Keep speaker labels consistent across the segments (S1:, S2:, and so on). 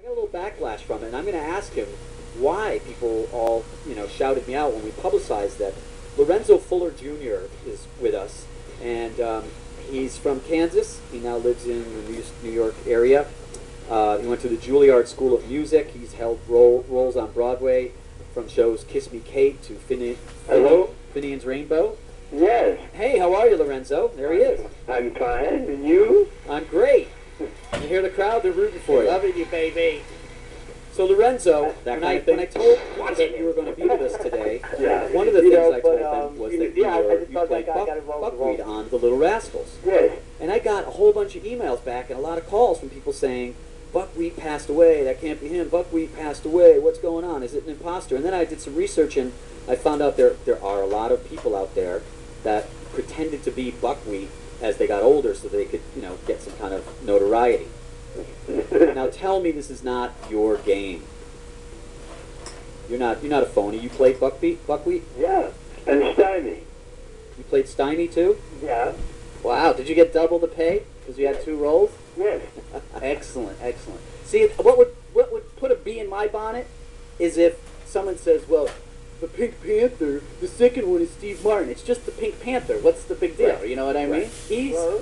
S1: got a little backlash from it, and I'm going to ask him why people all, shouted me out when we publicized that Lorenzo Fuller Jr. is with us, and he's from Kansas. He now lives in the New York area. He went to the Juilliard School of Music. He's held roles on Broadway, from shows Kiss Me Kate to Finian's Rainbow.
S2: Yes.
S1: Hey, how are you, Lorenzo? There he is.
S2: I'm fine. And you?
S1: I'm great. You hear the crowd? They're rooting for you.
S2: Loving you, baby.
S1: So, Lorenzo, when I told you that you were going to be with us today, one of the things I told them was that you played buckwheat on The Little Rascals.
S2: Yes.
S1: And I got a whole bunch of emails back and a lot of calls from people saying, Buckwheat passed away, that can't be him, Buckwheat passed away, what's going on, is it an imposter? And then I did some research and I found out there are a lot of people out there that pretended to be Buckwheat as they got older so they could, get some kind of notoriety. Now tell me this is not your game. You're not a phony. You played Buckwheat?
S2: Yeah. And Stymie.
S1: You played Stymie too?
S2: Yeah.
S1: Wow, did you get double the pay? Because you had two roles?
S2: Yes.
S1: Excellent, excellent. See, what would put a bee in my bonnet is if someone says, well, the Pink Panther, the second one is Steve Martin. It's just the Pink Panther. What's the big deal?
S2: Right.
S1: You know what I mean?
S2: Well,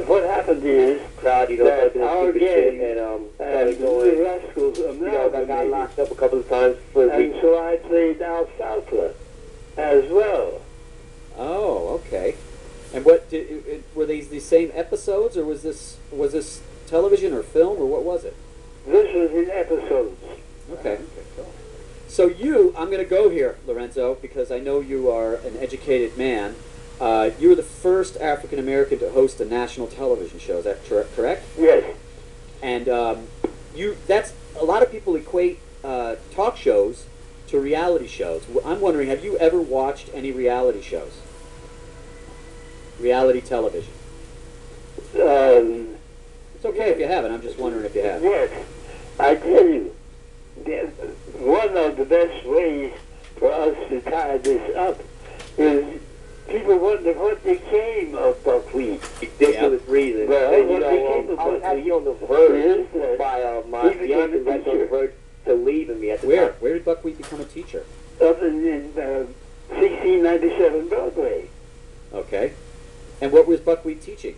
S2: what happened is
S3: crowd,
S2: that our gang
S3: and
S2: the Rascals
S3: got locked up a couple of times for
S2: and so I played alfalfa as well.
S1: Oh, okay. And what were these the same episodes, or was this television or film, or what was it?
S2: This was in episodes.
S1: Okay. So I'm going to go here, Lorenzo, because I know you are an educated man. You were the first African American to host a national television show. Is that correct?
S2: Yes.
S1: And that's a lot of people equate talk shows to reality shows. I'm wondering, have you ever watched any reality shows? Reality television. It's okay if you haven't. I'm just wondering if you have.
S2: Yes. I tell you, one of the best ways for us to tie this up is people wonder what became of buckwheat.
S3: ridiculous reason.
S2: Well,
S3: And,
S2: what became of
S3: I was actually on the
S2: buckwheat
S3: verge
S2: is
S3: by my
S2: he became
S3: fiance
S2: a
S3: was on the
S2: teacher.
S3: verge to leaving me at the
S1: Where?
S3: time.
S1: Where did Buckwheat become a teacher?
S2: up in 1697 Broadway.
S1: Okay. And what was Buckwheat teaching?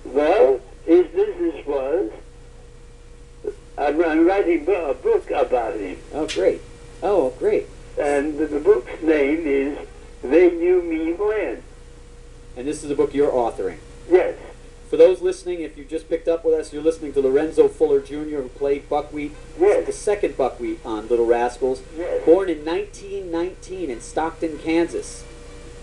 S2: Well, his business was, I'm writing a book about him.
S1: Oh, great. Oh, great.
S2: And the book's name is They Knew Me When.
S1: And this is a book you're authoring.
S2: Yes.
S1: For those listening, if you just picked up with us, you're listening to Lorenzo Fuller Jr., who played Buckwheat,
S2: Yes.
S1: the second Buckwheat on Little Rascals,
S2: Yes.
S1: born in 1919 in Stockton, Kansas.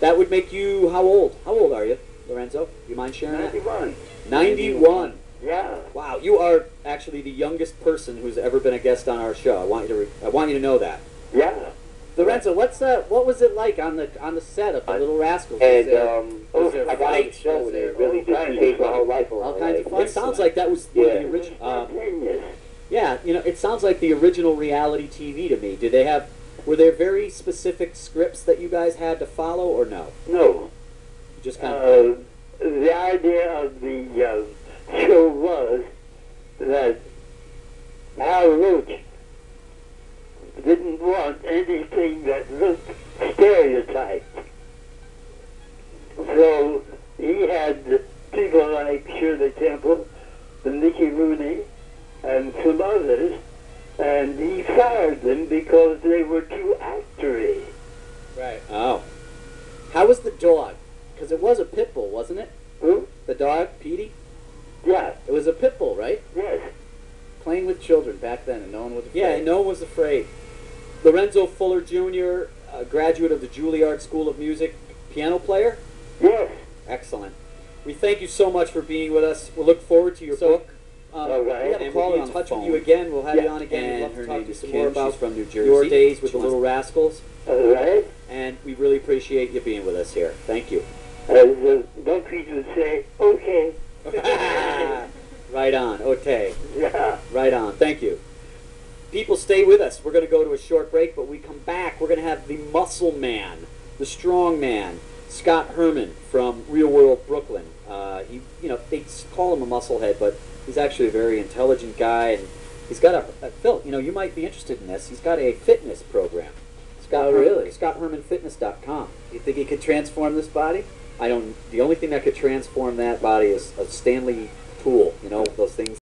S1: That would make you how old? How old are you, Lorenzo? You mind sharing that?
S2: 91.
S1: 91.
S2: Yeah.
S1: Wow, you are actually the youngest person who's ever been a guest on our show. I want you to know that.
S2: Yeah.
S1: Lorenzo, what was it like on the set of the Little Rascals?
S3: And
S1: was there
S3: I got on the
S1: fights?
S3: show
S1: Was
S3: and
S1: there
S3: it really just changed my whole life around.
S1: all kinds of fun?
S3: Like,
S1: It sounds like that was one of the
S3: Yeah.
S1: original.
S2: Genius.
S1: Yeah, it sounds like the original reality TV to me. Were there very specific scripts that you guys had to follow, or no?
S2: No.
S1: You just kind of.
S2: The idea of the show was that Hal Roach didn't want anything that looked stereotyped. So he had people like Shirley Temple and Nicky Rooney and some others, and he fired them because they were too actory.
S1: Right. Oh. How was the dog? Because it was a pit bull, wasn't it?
S2: Who?
S1: The dog, Petey?
S2: Yeah,
S1: It was a pit bull, right?
S2: yes.
S3: playing with children back then, and no one was afraid.
S1: Yeah, no one was afraid. Lorenzo Fuller Jr., a graduate of the Juilliard School of Music, piano player?
S2: Yes.
S1: Excellent. We thank you so much for being with us. We'll look forward to your book.
S2: All right.
S1: We have a
S3: And
S1: caller
S3: we'll be
S1: in
S3: on
S1: touch
S3: the
S1: with you
S3: phone.
S1: again. We'll have
S2: Yeah.
S1: you on again. We'd
S3: And
S1: love to
S3: her
S1: talk
S3: name
S1: to you
S3: is
S1: some
S3: Kim.
S1: more about
S3: She's from New
S1: your
S3: Jersey.
S1: days with
S3: She
S1: the Little Rascals.
S2: All right.
S1: And we really appreciate you being with us here. Thank you.
S2: As Buckwheat would say, okay.
S1: Right on. Okay.
S2: Yeah.
S1: Right on. Thank you. People, stay with us. We're going to go to a short break, but we come back. We're going to have the muscle man, the strong man, Scott Herman from Real World Brooklyn. They call him a musclehead, but he's actually a very intelligent guy, and He's got Phil, you know, you might be interested in this. He's got a fitness program.
S3: Oh, really?
S1: ScottHermanFitness.com.
S3: You think he could transform this body?
S1: The only thing that could transform that body is a Stanley tool, you know, those things